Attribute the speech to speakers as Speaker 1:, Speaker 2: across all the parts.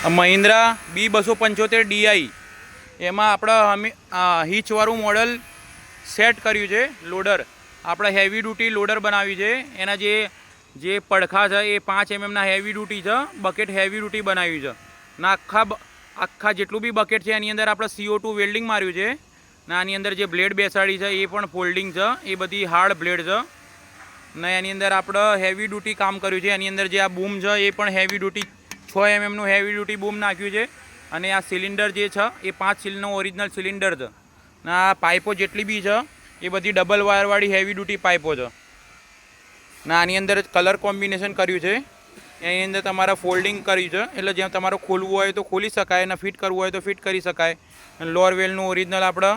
Speaker 1: Mahindra B275DI એમાં આપણે હિચવાળું model set કર્યું છે. લોડર આપણે હેવી ડ્યુટી લોડર બનાવ્યું છે. એના જે પડખા છે એ 5 mm હેવી ડ્યુટી છે. બકેટ હેવી ડ્યુટી બનાવ્યું છે ને આખા જેટલું બી બકેટ છે એની અંદર આપણે CO2 વેલ્ડિંગ માર્યું છે ને આની અંદર જે બ્લેડ બેસાડી છે એ પણ ફોલ્ડિંગ છે. એ બધી હાર્ડ બ્લેડ છે ને એની અંદર આપણે હેવી ડ્યુટી કામ કર્યું છે. એની અંદર જે આ બૂમ છે એ પણ હેવી ડ્યુટી 6 mm નું હેવી ડ્યુટી બૂમ નાખ્યું છે. અને આ સિલિન્ડર જે છે એ 5 સીલનું ઓરિજિનલ સિલિન્ડર છે ને આ પાઇપો જેટલી બી છે એ બધી ડબલ વાયરવાળી હેવી ડ્યુટી પાઇપો છે ને આની અંદર કલર કોમ્બિનેશન કર્યું છે. એની અંદર તમારે ફોલ્ડિંગ કર્યું છે એટલે જેમ તમારે ખોલવું હોય તો ખોલી શકાય અને ફિટ કરવું હોય તો ફિટ કરી શકાય. અને લોઅર વેલનું ઓરિજિનલ આપણે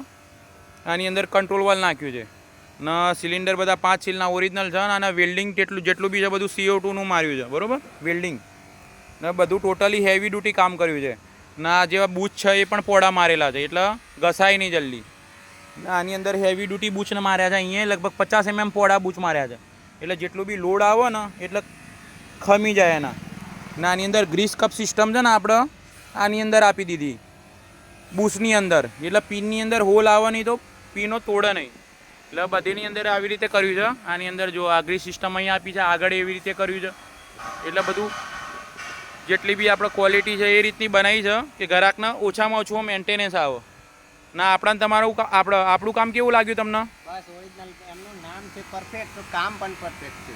Speaker 1: આની અંદર કંટ્રોલ વાલ નાખ્યું છે ને સિલિન્ડર બધા 5 સીલના ઓરિજિનલ છે અને વેલ્ડિંગ જેટલું બી છે બધું CO2 નું માર્યું છે. બરાબર, વેલ્ડિંગ ને બધું ટોટલી હેવી ડ્યુટી કામ કર્યું છે ને આ જેવા બૂચ છે એ પણ પોડા મારેલા છે એટલે ઘસાય નહીં જલ્દી. આની અંદર હેવી ડ્યુટી બૂચને માર્યા છે. અહીંયા લગભગ 50 mm પોડા બૂચ માર્યા છે એટલે જેટલું બી લોડ આવે ને એટલે ખમી જાય એના. ને આની અંદર ગ્રીસ કપ સિસ્ટમ છે ને આપણે આની અંદર આપી દીધી બૂચની અંદર એટલે પિનની અંદર હોલ આવે નહીં તો પીનો તોડે નહીં એટલે બધીની અંદર આવી રીતે કર્યું છે. આની અંદર જો આ ગ્રીસ સિસ્ટમ અહીંયા આપી છે, આગળ એવી રીતે કર્યું છે એટલે બધું જેટલી બી આપણે ક્વોલિટી છે એ રીતની બનાવી છે કે ગ્રાહકને ઓછામાં ઓછું મેન્ટેનન્સ આવે. ના આપણને તમારું આપણું કામ કેવું લાગ્યું તમને?
Speaker 2: બસ ઓરિજિનલ, એમનું નામ છે પરફેક્ટ તો કામ પણ પરફેક્ટ છે.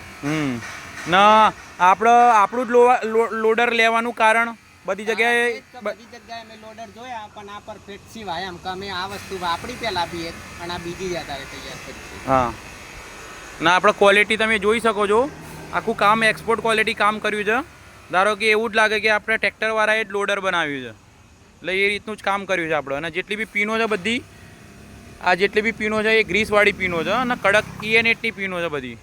Speaker 1: ના આપણું જ લોડર લેવાનું કારણ બધી જગ્યાએ
Speaker 2: અમે લોડર જોયા પણ આ પરફેક્ટ સિવાય એમ કે અમે આ વસ્તુ વાપરી પહેલા બી એક અને આ બીજી જ અત્યારે તૈયાર કરી છે.
Speaker 1: હા ના આપણે ક્વોલિટી તમે જોઈ શકો છો. આખું કામ એક્સપોર્ટ ક્વોલિટી કામ કર્યું છે. ધારો કે એવું જ લાગે કે આપણે ટ્રેક્ટરવાળાએ જ લોડર બનાવ્યું છે એટલે એ રીતનું જ કામ કર્યું છે આપણે. અને જેટલી બી પીનો છે બધી આ જેટલી બી પીનો છે એ ગ્રીસવાળી પીનો છે અને કડક EN8ની પીનો છે બધી.